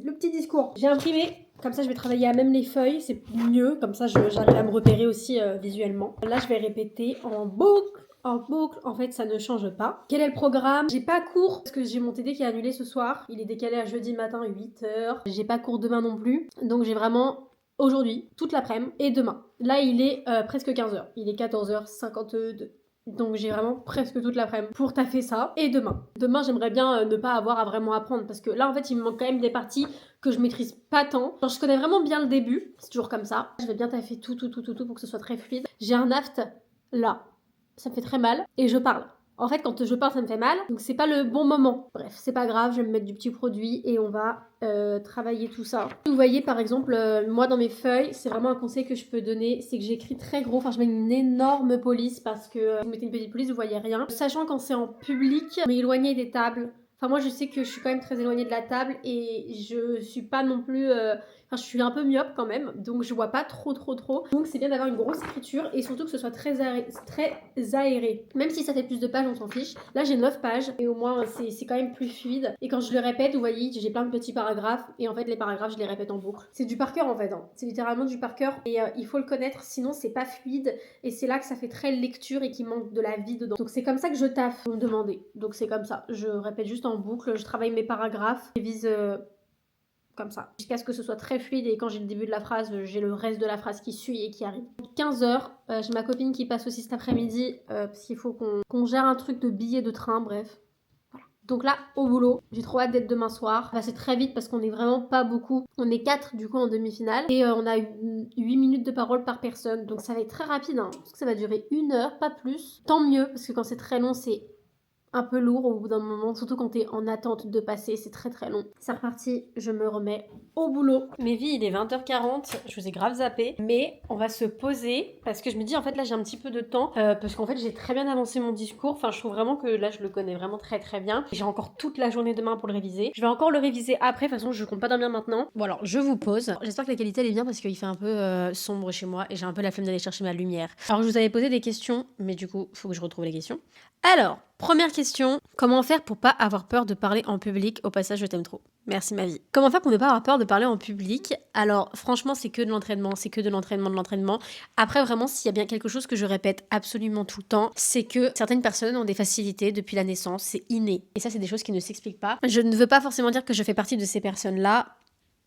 le petit discours. J'ai imprimé. Comme ça, je vais travailler à même les feuilles, c'est mieux. Comme ça, j'arrive à me repérer aussi visuellement. Là, je vais répéter en boucle. En fait, ça ne change pas. Quel est le programme? J'ai pas cours parce que j'ai mon TD qui est annulé ce soir. Il est décalé à jeudi matin 8h. J'ai pas cours demain non plus. Donc j'ai vraiment aujourd'hui, toute l'après-midi et demain. Là, il est presque 15h. Il est 14h52. Donc j'ai vraiment presque toute l'après-midi pour taffer ça. Et demain. Demain, j'aimerais bien ne pas avoir à vraiment apprendre parce que là, en fait, il me manque quand même des parties que je maîtrise pas tant. Genre, je connais vraiment bien le début. C'est toujours comme ça. Je vais bien taffer tout pour que ce soit très fluide. J'ai un aft là. Ça me fait très mal et je parle. En fait, quand je parle, ça me fait mal, donc c'est pas le bon moment. Bref, c'est pas grave, je vais me mettre du petit produit et on va travailler tout ça. Vous voyez, par exemple, moi dans mes feuilles, c'est vraiment un conseil que je peux donner, c'est que j'écris très gros, enfin je mets une énorme police parce que vous mettez une petite police, vous voyez rien. Sachant quand c'est en public, mais éloigné des tables. Enfin moi je sais que je suis quand même très éloignée de la table et je suis pas non plus... Enfin, je suis un peu myope quand même, donc je vois pas trop. Donc c'est bien d'avoir une grosse écriture et surtout que ce soit très aéré. Même si ça fait plus de pages, on s'en fiche. Là j'ai 9 pages et au moins c'est quand même plus fluide. Et quand je le répète, vous voyez, j'ai plein de petits paragraphes et en fait les paragraphes je les répète en boucle. C'est du par cœur en fait, hein. C'est littéralement du par cœur et il faut le connaître, sinon c'est pas fluide et c'est là que ça fait très lecture et qu'il manque de la vie dedans. Donc c'est comme ça que je taffe, vous me demandez. Donc c'est comme ça, je répète juste en boucle, je travaille mes paragraphes, je vise... comme ça, jusqu'à ce que ce soit très fluide et quand j'ai le début de la phrase, j'ai le reste de la phrase qui suit et qui arrive. 15h, j'ai ma copine qui passe aussi cet après-midi parce qu'il faut qu'on gère un truc de billets de train, bref. Voilà. Donc là, au boulot, j'ai trop hâte d'être demain soir. C'est très vite parce qu'on est vraiment pas beaucoup. On est 4 du coup en demi-finale et on a 8 minutes de parole par personne. Donc ça va être très rapide, hein. Je pense que ça va durer 1 heure, pas plus. Tant mieux parce que quand c'est très long, c'est un peu lourd au bout d'un moment, surtout quand t'es en attente de passer, c'est très très long. C'est reparti, je me remets au boulot. Mes vies, il est 20h40, je vous ai grave zappé, mais on va se poser parce que je me dis en fait là j'ai un petit peu de temps parce qu'en fait j'ai très bien avancé mon discours, enfin je trouve vraiment que là je le connais vraiment très très bien. J'ai encore toute la journée demain pour le réviser. Je vais encore le réviser après, de toute façon je compte pas dormir maintenant. Bon alors je vous pose. J'espère que la qualité elle est bien parce qu'il fait un peu sombre chez moi et j'ai un peu la flemme d'aller chercher ma lumière. Alors je vous avais posé des questions, mais du coup faut que je retrouve les questions. Alors, première question, comment faire pour pas avoir peur de parler en public? Au passage, je t'aime trop. Merci ma vie. Comment faire pour ne pas avoir peur de parler en public? Alors, franchement, c'est que de l'entraînement, c'est que de l'entraînement, de l'entraînement. Après, vraiment, s'il y a bien quelque chose que je répète absolument tout le temps, c'est que certaines personnes ont des facilités depuis la naissance, c'est inné. Et ça, c'est des choses qui ne s'expliquent pas. Je ne veux pas forcément dire que je fais partie de ces personnes-là.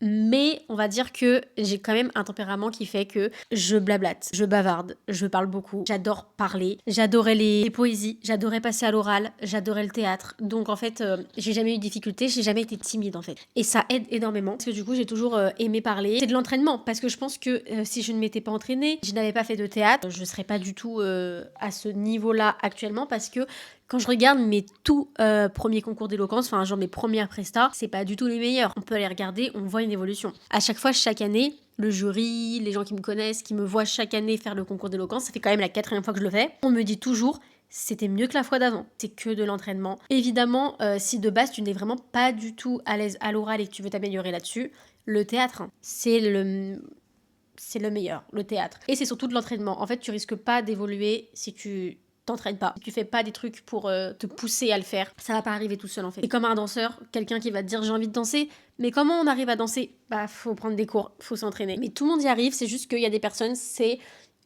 Mais on va dire que j'ai quand même un tempérament qui fait que je blablate, je bavarde, je parle beaucoup, j'adore parler, j'adorais les poésies, j'adorais passer à l'oral, j'adorais le théâtre. Donc en fait, j'ai jamais eu de difficulté, j'ai jamais été timide en fait. Et ça aide énormément parce que du coup, j'ai toujours aimé parler. C'est de l'entraînement parce que je pense que si je ne m'étais pas entraînée, je n'avais pas fait de théâtre, je serais pas du tout à ce niveau-là actuellement parce que quand je regarde mes tout premiers concours d'éloquence, enfin genre mes premières prestas, c'est pas du tout les meilleurs. On peut aller regarder, on voit une évolution. À chaque fois, chaque année, le jury, les gens qui me connaissent, qui me voient chaque année faire le concours d'éloquence, ça fait quand même la 4e fois que je le fais. On me dit toujours, c'était mieux que la fois d'avant. C'est que de l'entraînement. Évidemment, si de base tu n'es vraiment pas du tout à l'aise à l'oral et que tu veux t'améliorer là-dessus, le théâtre, c'est le meilleur, le théâtre. Et c'est surtout de l'entraînement. En fait, tu risques pas d'évoluer si tu t'entraînes pas. Si tu fais pas des trucs pour te pousser à le faire, ça va pas arriver tout seul en fait. C'est comme un danseur, quelqu'un qui va te dire j'ai envie de danser, mais comment on arrive à danser? Bah faut prendre des cours, faut s'entraîner. Mais tout le monde y arrive, c'est juste qu'il y a des personnes, c'est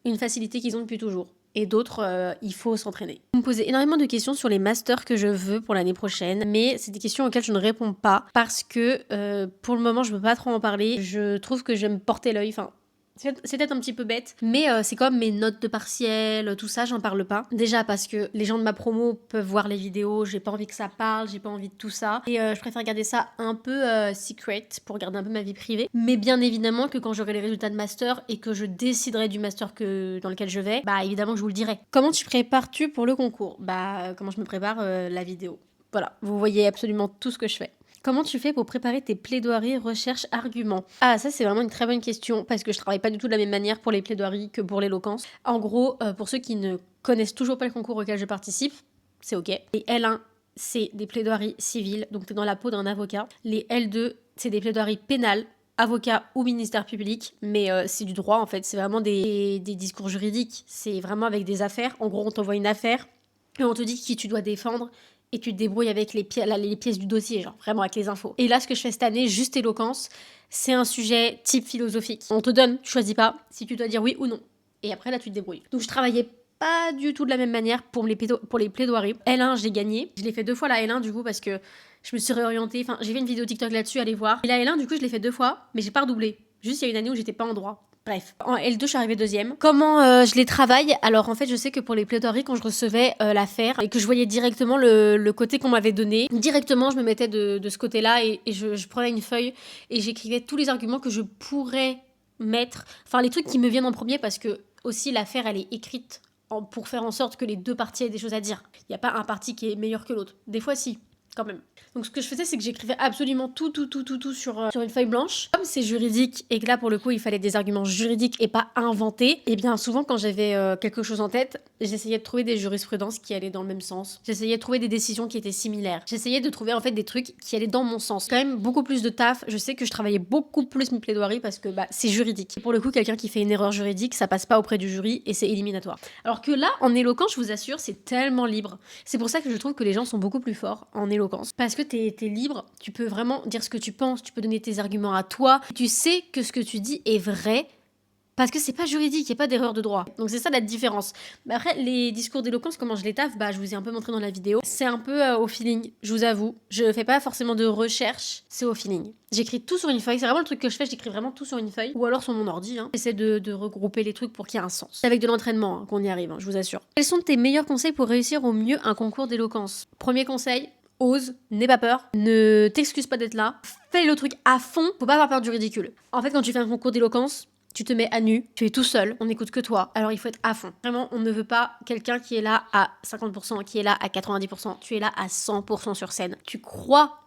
une facilité qu'ils ont depuis toujours. Et d'autres, il faut s'entraîner. Vous me posez énormément de questions sur les masters que je veux pour l'année prochaine, mais c'est des questions auxquelles je ne réponds pas parce que pour le moment je peux pas trop en parler. Je trouve que j'aime porter l'œil, enfin c'est peut-être un petit peu bête, mais c'est comme mes notes de partiel, tout ça, j'en parle pas. Déjà parce que les gens de ma promo peuvent voir les vidéos, j'ai pas envie que ça parle, j'ai pas envie de tout ça. Et je préfère garder ça un peu secret pour garder un peu ma vie privée. Mais bien évidemment que quand j'aurai les résultats de master et que je déciderai du master dans lequel je vais, bah évidemment que je vous le dirai. Comment tu prépares-tu pour le concours? Bah comment je me prépare la vidéo. Voilà, vous voyez absolument tout ce que je fais. Comment tu fais pour préparer tes plaidoiries, recherches, arguments? Ah, ça c'est vraiment une très bonne question parce que je travaille pas du tout de la même manière pour les plaidoiries que pour l'éloquence. En gros, pour ceux qui ne connaissent toujours pas le concours auquel je participe, c'est ok. Les L1, c'est des plaidoiries civiles, donc t'es dans la peau d'un avocat. Les L2, c'est des plaidoiries pénales, avocat ou ministère public, mais c'est du droit en fait, c'est vraiment des discours juridiques, c'est vraiment avec des affaires. En gros, on t'envoie une affaire et on te dit qui tu dois défendre. Et tu te débrouilles avec les pièces du dossier, genre vraiment avec les infos. Et là, ce que je fais cette année, juste éloquence, c'est un sujet type philosophique. On te donne, tu choisis pas si tu dois dire oui ou non. Et après, là, tu te débrouilles. Donc, je travaillais pas du tout de la même manière pour les plaidoiries. L1, j'ai gagné. Je l'ai fait 2 fois la L1, du coup, parce que je me suis réorientée. Enfin, j'ai fait une vidéo TikTok là-dessus, allez voir. Et la L1, du coup, je l'ai fait 2 fois, mais j'ai pas redoublé. Juste, il y a une année où j'étais pas en droit. Bref, en L2, je suis arrivée 2e. Comment je les travaille? Alors en fait, je sais que pour les plaidoiries, quand je recevais l'affaire et que je voyais directement le côté qu'on m'avait donné, directement, je me mettais de ce côté-là et je prenais une feuille et j'écrivais tous les arguments que je pourrais mettre. Enfin, les trucs qui me viennent en premier parce que aussi l'affaire, elle est écrite pour faire en sorte que les deux parties aient des choses à dire. Il n'y a pas un parti qui est meilleur que l'autre. Des fois, si. Quand même. Donc ce que je faisais, c'est que j'écrivais absolument tout sur une feuille blanche. Comme c'est juridique et que là pour le coup il fallait des arguments juridiques et pas inventés, et bien souvent quand j'avais quelque chose en tête, j'essayais de trouver des jurisprudences qui allaient dans le même sens. J'essayais de trouver des décisions qui étaient similaires. J'essayais de trouver en fait des trucs qui allaient dans mon sens. Quand même beaucoup plus de taf. Je sais que je travaillais beaucoup plus mes plaidoiries parce que c'est juridique. Et pour le coup, quelqu'un qui fait une erreur juridique, ça passe pas auprès du jury et c'est éliminatoire. Alors que là, en éloquence, je vous assure, c'est tellement libre. C'est pour ça que je trouve que les gens sont beaucoup plus forts en éloquence. Parce que t'es libre, tu peux vraiment dire ce que tu penses, tu peux donner tes arguments à toi, tu sais que ce que tu dis est vrai, parce que c'est pas juridique, il n'y a pas d'erreur de droit. Donc c'est ça la différence. Mais après, les discours d'éloquence, comment je les taffe, je vous ai un peu montré dans la vidéo. C'est un peu au feeling, je vous avoue. Je fais pas forcément de recherche, c'est au feeling. J'écris tout sur une feuille, c'est vraiment le truc que je fais, j'écris vraiment tout sur une feuille. Ou alors sur mon ordi, J'essaie de regrouper les trucs pour qu'il y ait un sens. C'est avec de l'entraînement qu'on y arrive, je vous assure. Quels sont tes meilleurs conseils pour réussir au mieux un concours d'éloquence? Premier conseil, ose, n'aie pas peur, ne t'excuse pas d'être là, fais le truc à fond, faut pas avoir peur du ridicule. En fait, quand tu fais un concours d'éloquence, tu te mets à nu, tu es tout seul, on n'écoute que toi, alors il faut être à fond. Vraiment, on ne veut pas quelqu'un qui est là à 50%, qui est là à 90%, tu es là à 100% sur scène. Tu crois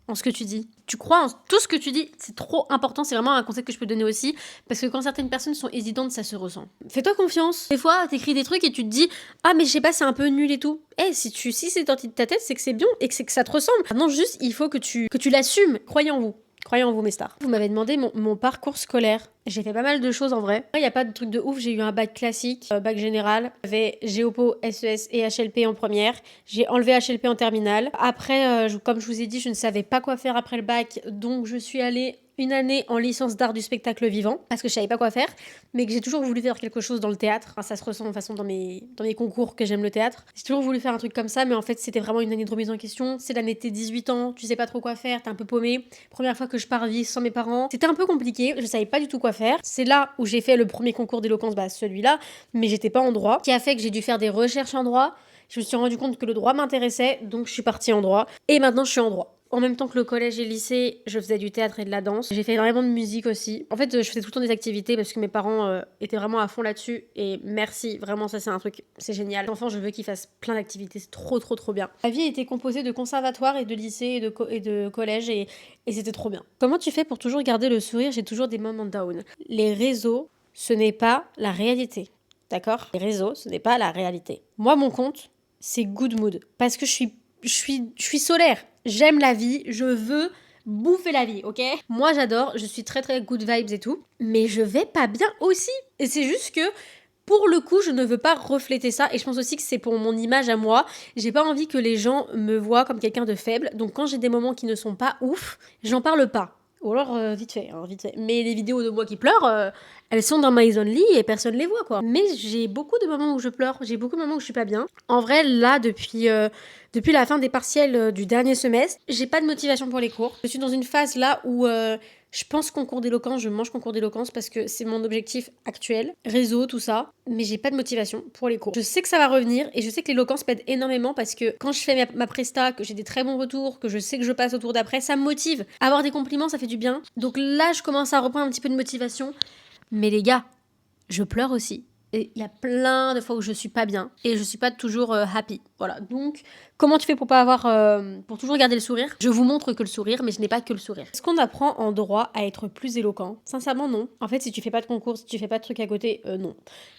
en ce que tu dis. Tu crois en tout ce que tu dis, c'est trop important, c'est vraiment un conseil que je peux donner aussi, parce que quand certaines personnes sont hésitantes, ça se ressent. Fais-toi confiance. Des fois, t'écris des trucs et tu te dis « Ah, mais je sais pas, c'est un peu nul et tout. » Si c'est sorti de ta tête, c'est que c'est bien et que c'est que ça te ressemble. Maintenant, juste, il faut que tu l'assumes. Croyez en vous. Croyez en vous, mes stars. Vous m'avez demandé mon parcours scolaire. J'ai fait pas mal de choses en vrai. Il n'y a pas de truc de ouf. J'ai eu un bac classique, bac général. J'avais Géopo, SES et HLP en première. J'ai enlevé HLP en terminale. Après, comme je vous ai dit, je ne savais pas quoi faire après le bac. Donc, je suis allée une année en licence d'art du spectacle vivant parce que je savais pas quoi faire, mais que j'ai toujours voulu faire quelque chose dans le théâtre. Enfin, ça se ressent de toute façon dans mes concours que j'aime le théâtre. J'ai toujours voulu faire un truc comme ça, mais en fait c'était vraiment une année de remise en question. C'est l'année de tes 18 ans, tu sais pas trop quoi faire, t'es un peu paumé. Première fois que je pars vivre sans mes parents. C'était un peu compliqué, je savais pas du tout quoi faire. C'est là où j'ai fait le premier concours d'éloquence, celui-là, mais j'étais pas en droit, qui a fait que j'ai dû faire des recherches en droit. Je me suis rendu compte que le droit m'intéressait, donc je suis partie en droit. Et maintenant je suis en droit. En même temps que le collège et le lycée, je faisais du théâtre et de la danse. J'ai fait énormément de musique aussi. En fait, je faisais tout le temps des activités parce que mes parents étaient vraiment à fond là-dessus. Et merci, vraiment, ça c'est un truc, c'est génial. L'enfant, je veux qu'il fasse plein d'activités, c'est trop, trop, trop bien. Ma vie a été composée de conservatoire et de lycée et de collège et c'était trop bien. Comment tu fais pour toujours garder le sourire? J'ai toujours des moments down. Les réseaux, ce n'est pas la réalité. D'accord? Les réseaux, ce n'est pas la réalité. Moi, mon compte, c'est good mood. Parce que je suis solaire. J'aime la vie, je veux bouffer la vie, ok? Moi j'adore, je suis très très good vibes et tout, mais je vais pas bien aussi. Et c'est juste que pour le coup, je ne veux pas refléter ça et je pense aussi que c'est pour mon image à moi. J'ai pas envie que les gens me voient comme quelqu'un de faible, donc quand j'ai des moments qui ne sont pas ouf, j'en parle pas. Ou alors vite fait. Mais les vidéos de moi qui pleure, elles sont dans My Only et personne les voit quoi. Mais j'ai beaucoup de moments où je pleure, j'ai beaucoup de moments où je suis pas bien. En vrai, là, depuis la fin des partiels du dernier semestre, j'ai pas de motivation pour les cours. Je suis dans une phase là où je pense concours d'éloquence, je mange concours d'éloquence parce que c'est mon objectif actuel, réseau, tout ça, mais j'ai pas de motivation pour les cours. Je sais que ça va revenir et je sais que l'éloquence m'aide énormément parce que quand je fais ma presta, que j'ai des très bons retours, que je sais que je passe au tour d'après, ça me motive. Avoir des compliments, ça fait du bien. Donc là, je commence à reprendre un petit peu de motivation. Mais les gars, je pleure aussi. Et il y a plein de fois où je suis pas bien et je suis pas toujours happy. Voilà. Donc, comment tu fais pour pas avoir, pour toujours garder le sourire? Je vous montre que le sourire, mais je n'ai pas que le sourire. Est-ce qu'on apprend en droit à être plus éloquent? Sincèrement, non. En fait, si tu fais pas de concours, si tu fais pas de trucs à côté, non.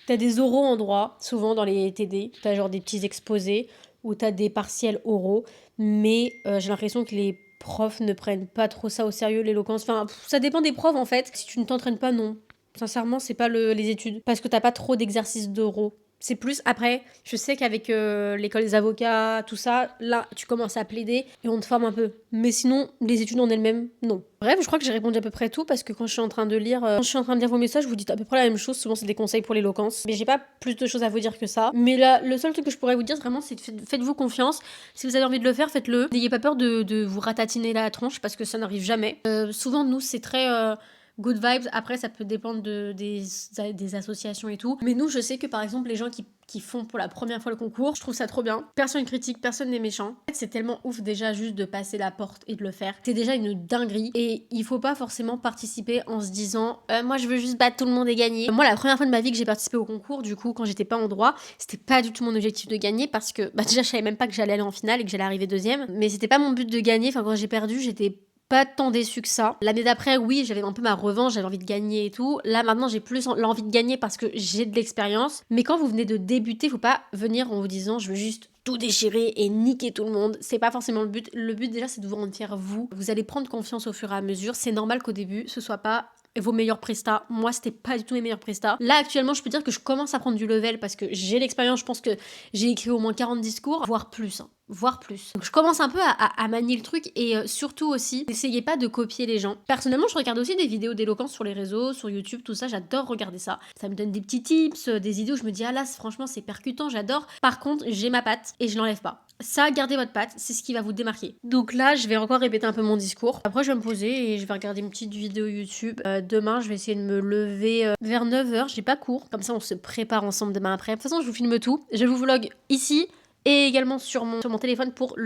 T'as des oraux en droit, souvent dans les TD. T'as genre des petits exposés ou t'as des partiels oraux, mais j'ai l'impression que les profs ne prennent pas trop ça au sérieux, l'éloquence. Enfin, ça dépend des profs en fait. Si tu ne t'entraînes pas, non. Sincèrement, c'est pas les études. Parce que t'as pas trop d'exercices d'oraux. C'est plus après, je sais qu'avec l'école des avocats, tout ça, là, tu commences à plaider et on te forme un peu. Mais sinon, les études en elles-mêmes, non. Bref, je crois que j'ai répondu à peu près tout parce que quand je suis en train de lire vos messages, je vous dis à peu près la même chose. Souvent, c'est des conseils pour l'éloquence. Mais j'ai pas plus de choses à vous dire que ça. Mais là, le seul truc que je pourrais vous dire, vraiment, c'est faites-vous confiance. Si vous avez envie de le faire, faites-le. N'ayez pas peur de vous ratatiner la tronche parce que ça n'arrive jamais. Souvent, nous, c'est très... good vibes, après ça peut dépendre des associations et tout. Mais nous, je sais que par exemple, les gens qui font pour la première fois le concours, je trouve ça trop bien. Personne critique, personne n'est méchant. En fait, c'est tellement ouf déjà juste de passer la porte et de le faire. C'est déjà une dinguerie et il faut pas forcément participer en se disant moi je veux juste battre tout le monde et gagner. Moi, la première fois de ma vie que j'ai participé au concours, du coup, quand j'étais pas en droit, c'était pas du tout mon objectif de gagner parce que déjà je savais même pas que j'allais aller en finale et que j'allais arriver deuxième. Mais c'était pas mon but de gagner. Enfin, quand j'ai perdu, j'étais pas tant déçue que ça. L'année d'après, oui, j'avais un peu ma revanche, j'avais envie de gagner et tout. Là, maintenant, j'ai plus l'envie de gagner parce que j'ai de l'expérience. Mais quand vous venez de débuter, faut pas venir en vous disant je veux juste tout déchirer et niquer tout le monde. C'est pas forcément le but. Le but, déjà, c'est de vous rendre fier vous. Vous allez prendre confiance au fur et à mesure. C'est normal qu'au début, ce soit pas vos meilleurs prestats. Moi, c'était pas du tout mes meilleurs prestats. Là, actuellement, je peux dire que je commence à prendre du level parce que j'ai l'expérience. Je pense que j'ai écrit au moins 40 discours, voire plus. Voire plus. Donc je commence un peu à manier le truc et surtout aussi, n'essayez pas de copier les gens. Personnellement, je regarde aussi des vidéos d'éloquence sur les réseaux, sur YouTube, tout ça, j'adore regarder ça. Ça me donne des petits tips, des idées où je me dis ah là, franchement, c'est percutant, j'adore. Par contre, j'ai ma patte et je l'enlève pas. Ça, gardez votre patte, c'est ce qui va vous démarquer. Donc là, je vais encore répéter un peu mon discours. Après, je vais me poser et je vais regarder une petite vidéo YouTube. Demain, je vais essayer de me lever vers 9h, j'ai pas cours. Comme ça, on se prépare ensemble demain après. De toute façon, je vous filme tout. Je vous vlog ici. Et également sur mon téléphone pour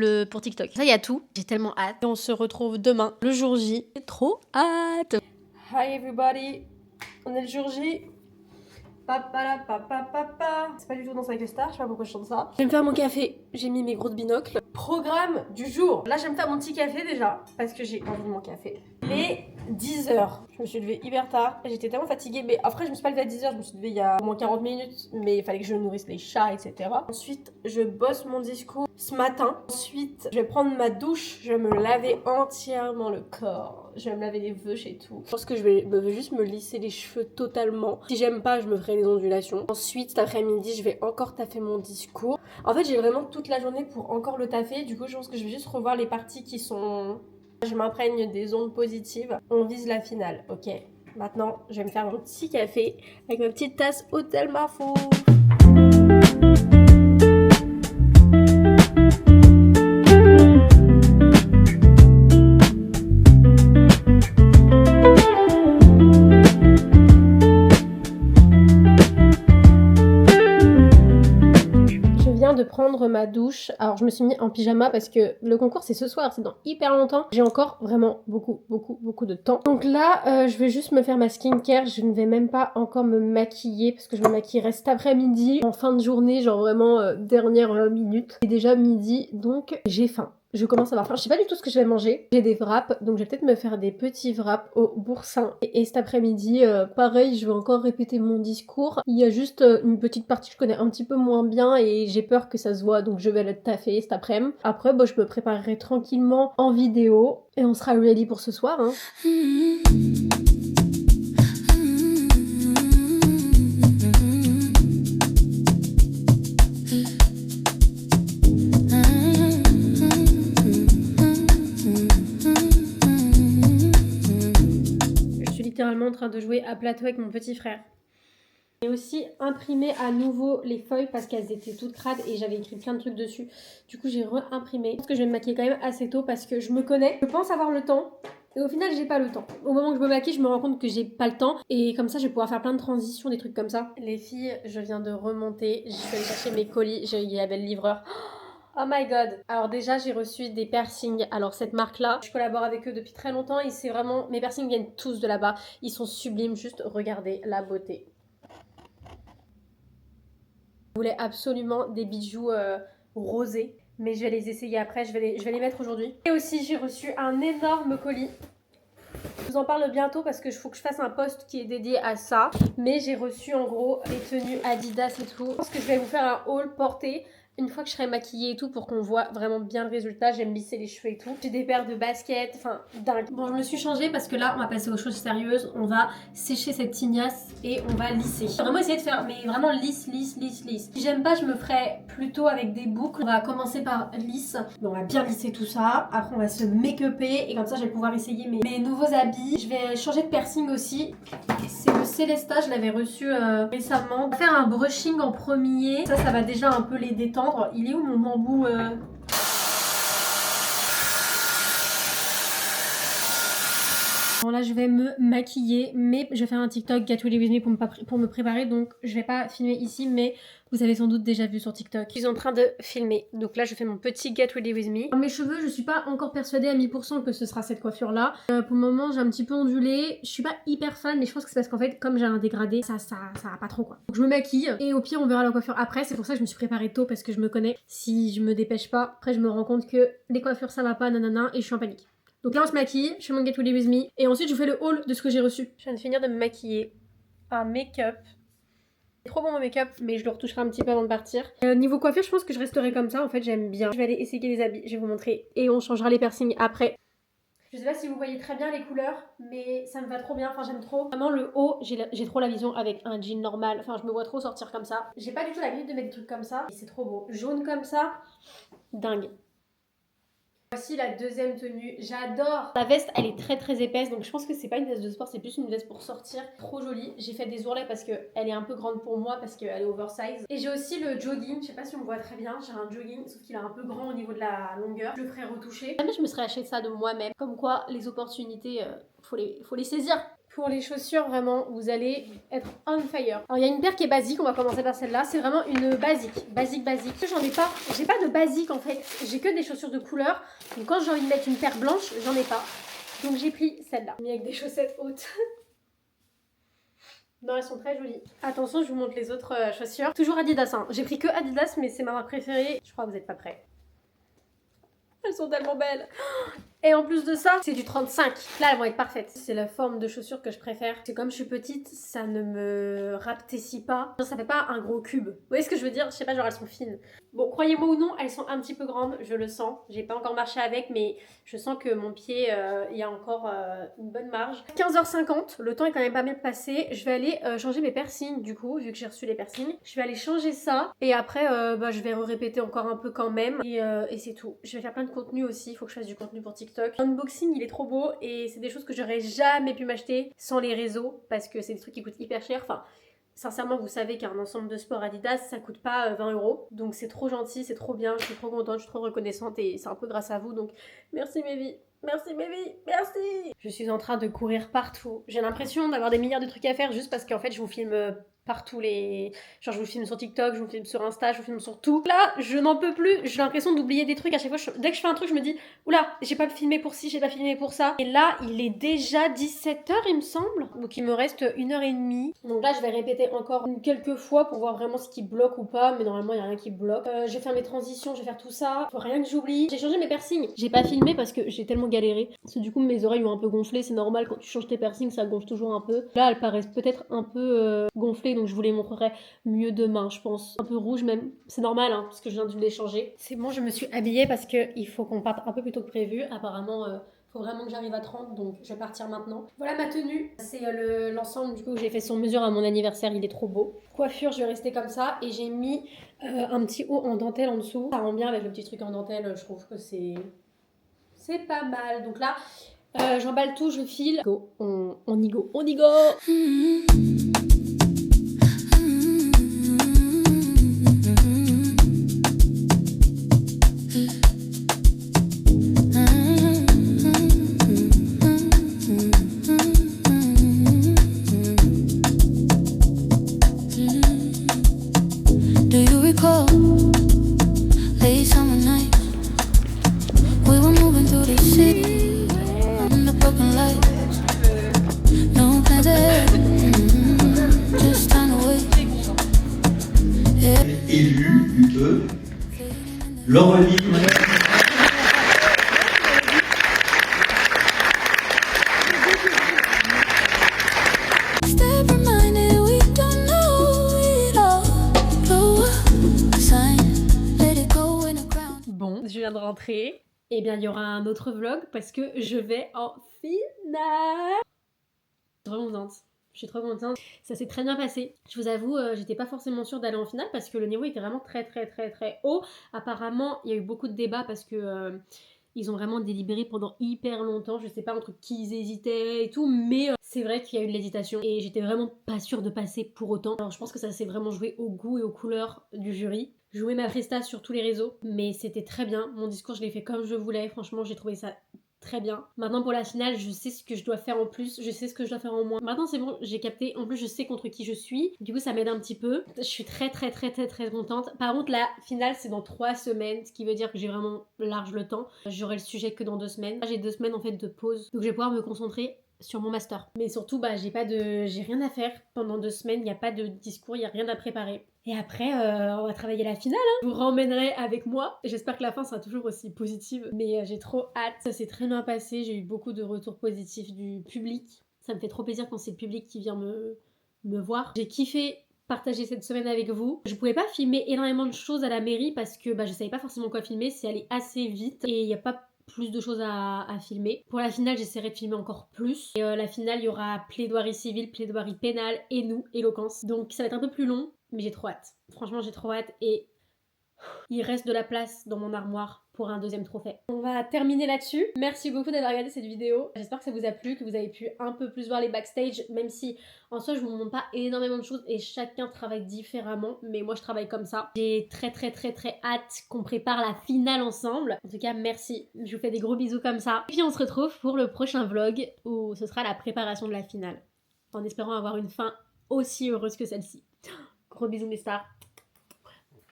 TikTok. Ça, il y a tout. J'ai tellement hâte. Et on se retrouve demain, le jour J. J'ai trop hâte. Hi everybody. On est le jour J. C'est pas du tout Danse avec les stars, je sais pas pourquoi je chante ça. Je vais me faire mon café, j'ai mis mes grosses binocles. Programme du jour. Là, je vais me faire mon petit café déjà, parce que j'ai envie de mon café. Les 10h. Je me suis levée hyper tard, j'étais tellement fatiguée, mais après, je me suis pas levée à 10h, je me suis levée il y a au moins 40 minutes, mais il fallait que je nourrisse les chats, etc. Ensuite, je bosse mon discours ce matin. Ensuite, je vais prendre ma douche, je vais me laver entièrement le corps. Je vais me laver les veuches et tout. Je pense que je vais juste me lisser les cheveux totalement. Si j'aime pas, je me ferai les ondulations. Ensuite, cet après-midi, je vais encore taffer mon discours. En fait, j'ai vraiment toute la journée pour encore le taffer. Du coup, je pense que je vais juste revoir les parties qui sont... Je m'imprègne des ondes positives. On vise la finale, ok. Maintenant, je vais me faire mon petit café avec ma petite tasse Hôtel Marfou. De prendre ma douche. Alors je me suis mis en pyjama parce que le concours c'est ce soir, c'est dans hyper longtemps. J'ai encore vraiment beaucoup de temps. Donc là je vais juste me faire ma skincare. Je ne vais même pas encore me maquiller parce que je me maquillerai cet après-midi en fin de journée, genre vraiment dernière minute. C'est déjà midi donc j'ai faim. Je commence à avoir faim. Je sais pas du tout ce que je vais manger. J'ai des wraps, donc je vais peut-être me faire des petits wraps au boursin. Et cet après-midi, pareil, je vais encore répéter mon discours. Il y a juste une petite partie que je connais un petit peu moins bien et j'ai peur que ça se voit, donc je vais le taffer cet après-midi. Après, bon, je me préparerai tranquillement en vidéo et on sera ready pour ce soir. Hein. Littéralement en train de jouer à plateau avec mon petit frère. J'ai aussi imprimé à nouveau les feuilles parce qu'elles étaient toutes crades et j'avais écrit plein de trucs dessus. Du coup j'ai re-imprimé. Je pense que je vais me maquiller quand même assez tôt parce que je me connais. Je pense avoir le temps et au final j'ai pas le temps. Au moment où je me maquille je me rends compte que j'ai pas le temps et comme ça je vais pouvoir faire plein de transitions, des trucs comme ça. Les filles, je viens de remonter. Je suis allée chercher mes colis. Il y avait le livreur. Oh my god. Alors déjà j'ai reçu des piercings. Alors cette marque là, je collabore avec eux depuis très longtemps et c'est vraiment... Mes piercings viennent tous de là-bas. Ils sont sublimes, juste regardez la beauté. Je voulais absolument des bijoux rosés. Mais je vais les essayer après, je vais les mettre aujourd'hui. Et aussi j'ai reçu un énorme colis. Je vous en parle bientôt parce que faut que je fasse un post qui est dédié à ça. Mais j'ai reçu en gros les tenues Adidas et tout. Je pense que je vais vous faire un haul porté une fois que je serai maquillée et tout pour qu'on voit vraiment bien le résultat. J'aime lisser les cheveux et tout. J'ai des paires de baskets, enfin dingue. Bon, je me suis changée parce que là on va passer aux choses sérieuses. On va sécher cette tignasse et on va lisser. J'ai vraiment essayé de faire mais vraiment lisse. Si j'aime pas, je me ferai plutôt avec des boucles. On va commencer par lisse. Donc, on va bien lisser tout ça. Après on va se make-upper et comme ça je vais pouvoir essayer mes nouveaux habits. Je vais changer de piercing aussi. C'est le Célesta, je l'avais reçu récemment. On va faire un brushing en premier. Ça va déjà un peu les détendre. Il est où mon bambou Bon là je vais me maquiller mais je vais faire un TikTok Get Ready With Me pour me préparer donc je vais pas filmer ici mais vous avez sans doute déjà vu sur TikTok. Je suis en train de filmer donc là je fais mon petit Get Ready With Me. Mes cheveux je suis pas encore persuadée à 1000% que ce sera cette coiffure là. Pour le moment j'ai un petit peu ondulé, je suis pas hyper fan mais je pense que c'est parce qu'en fait comme j'ai un dégradé ça va pas trop quoi. Donc je me maquille et au pire on verra la coiffure après, c'est pour ça que je me suis préparée tôt parce que je me connais. Si je me dépêche pas, après je me rends compte que les coiffures ça va pas nanana et je suis en panique. Donc là on se maquille, je fais mon Get Ready With Me et ensuite je vous fais le haul de ce que j'ai reçu. Je viens de finir de me maquiller. Un make-up. Trop bon mon make-up mais je le retoucherai un petit peu avant de partir. Niveau coiffure je pense que je resterai comme ça, en fait j'aime bien. Je vais aller essayer les habits, je vais vous montrer et on changera les piercings après. Je sais pas si vous voyez très bien les couleurs mais ça me va trop bien, enfin j'aime trop. Vraiment le haut, j'ai trop la vision avec un jean normal, enfin je me vois trop sortir comme ça. J'ai pas du tout l'habitude de mettre des trucs comme ça et c'est trop beau. Jaune comme ça, dingue. Voici la deuxième tenue, j'adore. La veste elle est très épaisse donc je pense que c'est pas une veste de sport, c'est plus une veste pour sortir. Trop jolie, j'ai fait des ourlets parce qu'elle est un peu grande pour moi parce qu'elle est oversize. Et j'ai aussi le jogging, je sais pas si on me voit très bien, j'ai un jogging sauf qu'il est un peu grand au niveau de la longueur. Je le ferai retoucher. Jamais je me serais acheté ça de moi-même. Comme quoi les opportunités, faut les saisir. Pour les chaussures, vraiment, vous allez être on fire. Alors, il y a une paire qui est basique, on va commencer par celle-là. C'est vraiment une basique. J'ai pas de basique en fait. J'ai que des chaussures de couleur. Donc, quand j'ai envie de mettre une paire blanche, j'en ai pas. Donc, j'ai pris celle-là. Mais avec des chaussettes hautes. Non, elles sont très jolies. Attention, je vous montre les autres chaussures. Toujours Adidas, hein. J'ai pris que Adidas, mais c'est ma marque préférée. Je crois que vous n'êtes pas prêts. Elles sont tellement belles. Et en plus de ça, c'est du 35. Là, elles vont être parfaites. C'est la forme de chaussure que je préfère. C'est comme je suis petite, ça ne me rapetessit pas. Ça fait pas un gros cube. Vous voyez ce que je veux dire? Je sais pas, genre elles sont fines. Bon, croyez-moi ou non, elles sont un petit peu grandes, je le sens. J'ai pas encore marché avec, mais je sens que mon pied, il y a encore une bonne marge. 15h50, le temps est quand même pas mal passé. Je vais aller changer mes piercings, du coup, vu que j'ai reçu les piercings. Je vais aller changer ça. Et après, je vais répéter encore un peu quand même. Et c'est tout. Je vais faire plein de contenu aussi. Il faut que je fasse du contenu pour TikTok. L'unboxing il est trop beau et c'est des choses que j'aurais jamais pu m'acheter sans les réseaux parce que c'est des trucs qui coûtent hyper cher. Enfin, sincèrement, vous savez qu'un ensemble de sport Adidas ça coûte pas 20 €. Donc c'est trop gentil, c'est trop bien, je suis trop contente, je suis trop reconnaissante et c'est un peu grâce à vous. Donc merci mes vies. Merci mes vies, merci. Je suis en train de courir partout. J'ai l'impression d'avoir des milliards de trucs à faire juste parce qu'en fait je vous filme partout les... Genre je vous filme sur TikTok, je vous filme sur Insta, je vous filme sur tout. Là, je n'en peux plus, j'ai l'impression d'oublier des trucs à chaque fois. Dès que je fais un truc, je me dis, oula, j'ai pas filmé pour ci, j'ai pas filmé pour ça. Et là, il est déjà 17h, il me semble. Donc il me reste 1h30. Donc là, je vais répéter encore quelques fois pour voir vraiment ce qui bloque ou pas. Mais normalement, il n'y a rien qui bloque. Je vais faire mes transitions, je vais faire tout ça. Faut rien que j'oublie. J'ai changé mes piercings. J'ai pas filmé parce que j'ai tellement galéré. Parce que du coup, mes oreilles ont un peu gonflé. C'est normal, quand tu changes tes piercings, ça gonfle toujours un peu. Là, elles paraissent peut-être un peu gonflées. Donc je vous les montrerai mieux demain, je pense. Un peu rouge même. C'est normal, hein, parce que je viens de les changer. C'est bon, je me suis habillée parce qu'il faut qu'on parte un peu plus tôt que prévu. Apparemment, faut vraiment que j'arrive à 30, donc je vais partir maintenant. Voilà ma tenue. C'est l'ensemble du coup que j'ai fait sur mesure à mon anniversaire. Il est trop beau. Coiffure, je vais rester comme ça. Et j'ai mis un petit haut en dentelle en dessous. Ça rend bien avec le petit truc en dentelle. Je trouve que c'est pas mal. Donc là, j'emballe tout, je file. Go, on y go. On y go. Élu de Laureline. Bon, je viens de rentrer. Eh bien, il y aura un autre vlog parce que je vais en finale. Je suis trop contente. Je suis trop contente. Ça s'est très bien passé. Je vous avoue, j'étais pas forcément sûre d'aller en finale parce que le niveau était vraiment très haut. Apparemment, il y a eu beaucoup de débats parce que ils ont vraiment délibéré pendant hyper longtemps. Je sais pas entre qui ils hésitaient et tout, mais c'est vrai qu'il y a eu de l'hésitation et j'étais vraiment pas sûre de passer pour autant. Alors je pense que ça s'est vraiment joué au goût et aux couleurs du jury. Je jouais ma presta sur tous les réseaux, mais c'était très bien. Mon discours, je l'ai fait comme je voulais. Franchement, j'ai trouvé ça très bien. Maintenant pour la finale, je sais ce que je dois faire en plus, je sais ce que je dois faire en moins. Maintenant c'est bon, j'ai capté, en plus je sais contre qui je suis, du coup ça m'aide un petit peu. Je suis très contente. Par contre la finale c'est dans 3 semaines, ce qui veut dire que j'ai vraiment large le temps. J'aurai le sujet que dans 2 semaines. J'ai 2 semaines en fait de pause, donc je vais pouvoir me concentrer sur mon master. Mais surtout, j'ai rien à faire pendant 2 semaines, il n'y a pas de discours, il n'y a rien à préparer. Et après, on va travailler la finale. Hein. Je vous ramènerai avec moi. J'espère que la fin sera toujours aussi positive. Mais j'ai trop hâte. Ça s'est très bien passé. J'ai eu beaucoup de retours positifs du public. Ça me fait trop plaisir quand c'est le public qui vient me voir. J'ai kiffé partager cette semaine avec vous. Je pouvais pas filmer énormément de choses à la mairie parce que je savais pas forcément quoi filmer. C'est allé assez vite. Et il n'y a pas plus de choses à filmer. Pour la finale, j'essaierai de filmer encore plus. Et la finale, il y aura plaidoirie civile, plaidoirie pénale et nous, éloquence. Donc ça va être un peu plus long. Mais j'ai trop hâte. Franchement, j'ai trop hâte et il reste de la place dans mon armoire pour un 2e trophée. On va terminer là-dessus. Merci beaucoup d'avoir regardé cette vidéo. J'espère que ça vous a plu, que vous avez pu un peu plus voir les backstage, même si en soi je vous montre pas énormément de choses et chacun travaille différemment, mais moi je travaille comme ça. J'ai très hâte qu'on prépare la finale ensemble. En tout cas, merci. Je vous fais des gros bisous comme ça. Et puis on se retrouve pour le prochain vlog où ce sera la préparation de la finale. En espérant avoir une fin aussi heureuse que celle-ci. Gros bisous mes stars.